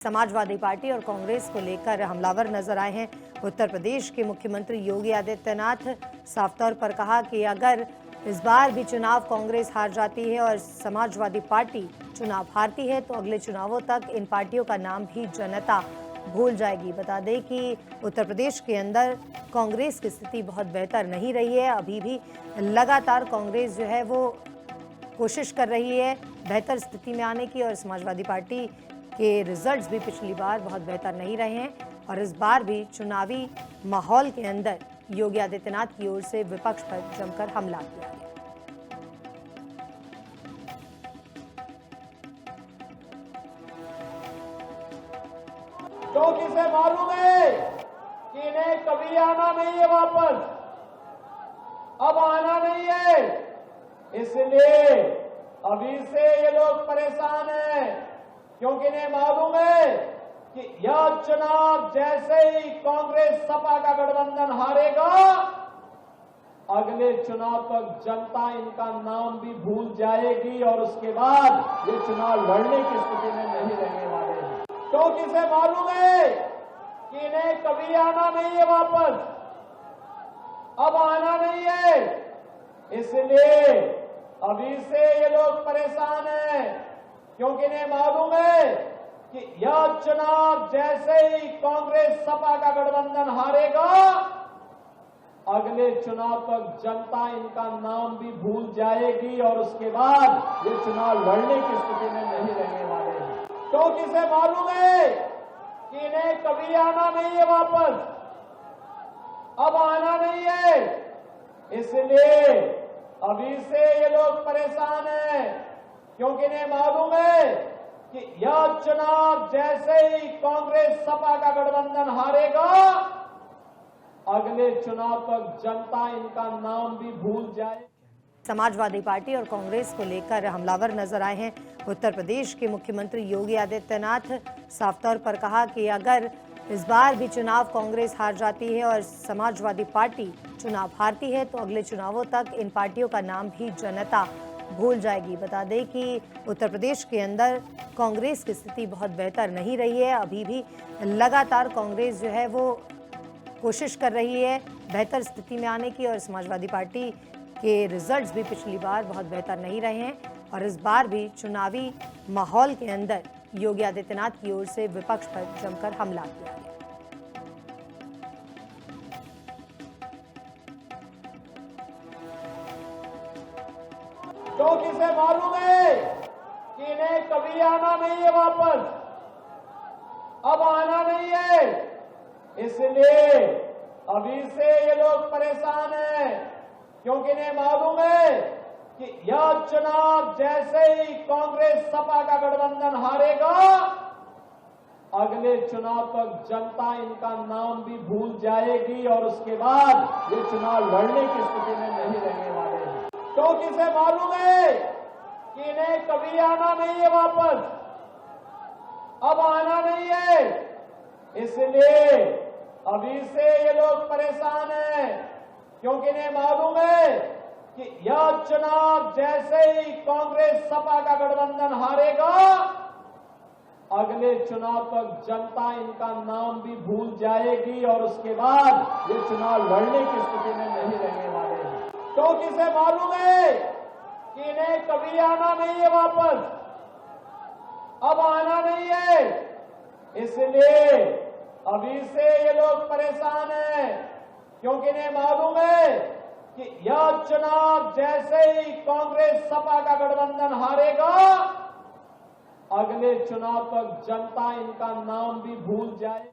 Samajwadi party और कांग्रेस को लेकर हमलावर नजर आए हैं। उत्तर प्रदेश के मुख्यमंत्री योगी आदित्यनाथ साफ तौर पर कहा कि अगर इस बार भी चुनाव कांग्रेस हार जाती है और समाजवादी पार्टी चुनाव हारती है तो अगले चुनावों तक इन पार्टियों का नाम भी जनता भूल जाएगी। बता दें कि उत्तर प्रदेश के अंदर कांग्रेस की स्थिति बहुत बेहतर नहीं रही है। अभी भी लगातार कांग्रेस जो है वो कोशिश कर रही है बेहतर स्थिति में आने की, और समाजवादी पार्टी के रिजल्ट्स भी पिछली बार बहुत बेहतर नहीं रहे हैं और इस बार भी चुनावी माहौल के अंदर योगी आदित्यनाथ की ओर से विपक्ष पर जमकर हमला किया गया। क्योंकि से मालूम है कि इन्हें कभी आना नहीं है वापस, अब आना नहीं है, इसलिए अभी से ये लोग परेशान हैं। क्योंकि इन्हें मालूम है कि यह चुनाव जैसे ही कांग्रेस सपा का गठबंधन हारेगा, अगले चुनाव तक जनता इनका नाम भी भूल जाएगी और उसके बाद ये चुनाव लड़ने की स्थिति में नहीं रहने वाले हैं। क्योंकि इसे मालूम है कि इन्हें कभी आना नहीं है वापस, अब आना नहीं है, इसलिए अभी से ये लोग परेशान हैं। क्योंकि इन्हें मालूम है कि यह चुनाव जैसे ही कांग्रेस सपा का गठबंधन हारेगा, अगले चुनाव तक जनता इनका नाम भी भूल जाएगी और उसके बाद ये चुनाव लड़ने की स्थिति में नहीं रहने वाले हैं। क्योंकि इसे मालूम है कि इन्हें कभी आना नहीं है वापस, अब आना नहीं है, इसलिए अभी से ये लोग परेशान हैं। क्योंकि इन्हें मालूम है कि यह चुनाव जैसे ही कांग्रेस सपा का गठबंधन हारेगा, अगले चुनाव तक जनता इनका नाम भी भूल जाए। समाजवादी पार्टी और कांग्रेस को लेकर हमलावर नजर आए हैं। उत्तर प्रदेश के मुख्यमंत्री योगी आदित्यनाथ साफ तौर पर कहा कि अगर इस बार भी चुनाव कांग्रेस हार जाती है और समाजवादी पार्टी चुनाव हारती है तो अगले चुनावों तक इन पार्टियों का नाम भी जनता भूल जाएगी। बता दें कि उत्तर प्रदेश के अंदर कांग्रेस की स्थिति बहुत बेहतर नहीं रही है। अभी भी लगातार कांग्रेस जो है वो कोशिश कर रही है बेहतर स्थिति में आने की, और समाजवादी पार्टी के रिजल्ट्स भी पिछली बार बहुत बेहतर नहीं रहे हैं और इस बार भी चुनावी माहौल के अंदर योगी आदित्यनाथ की ओर से विपक्ष पर जमकर हमला किया गया। क्योंकि इसे मालूम है कि इन्हें कभी आना नहीं है वापस, अब आना नहीं है, इसलिए अभी से ये लोग परेशान हैं। क्योंकि इन्हें मालूम है कि यह चुनाव जैसे ही कांग्रेस सपा का गठबंधन हारेगा, अगले चुनाव तक जनता इनका नाम भी भूल जाएगी और उसके बाद ये चुनाव लड़ने की स्थिति में नहीं रहने वाले हैं। क्योंकि इसे मालूम है कि इन्हें कभी आना नहीं है वापस, अब आना नहीं है, इसलिए अभी से ये लोग परेशान हैं। क्योंकि इन्हें मालूम है कि यह चुनाव जैसे ही कांग्रेस सपा का गठबंधन हारेगा, अगले चुनाव तक जनता इनका नाम भी भूल जाएगी और उसके बाद ये चुनाव लड़ने की स्थिति में नहीं रहने वाले हैं। क्योंकि इसे मालूम है कि इन्हें कभी आना नहीं है वापस, अब आना नहीं है, इसलिए अभी से ये लोग परेशान हैं। क्योंकि इन्हें मालूम है कि यह चुनाव जैसे ही कांग्रेस सपा का गठबंधन हारेगा, अगले चुनाव तक जनता इनका नाम भी भूल जाए।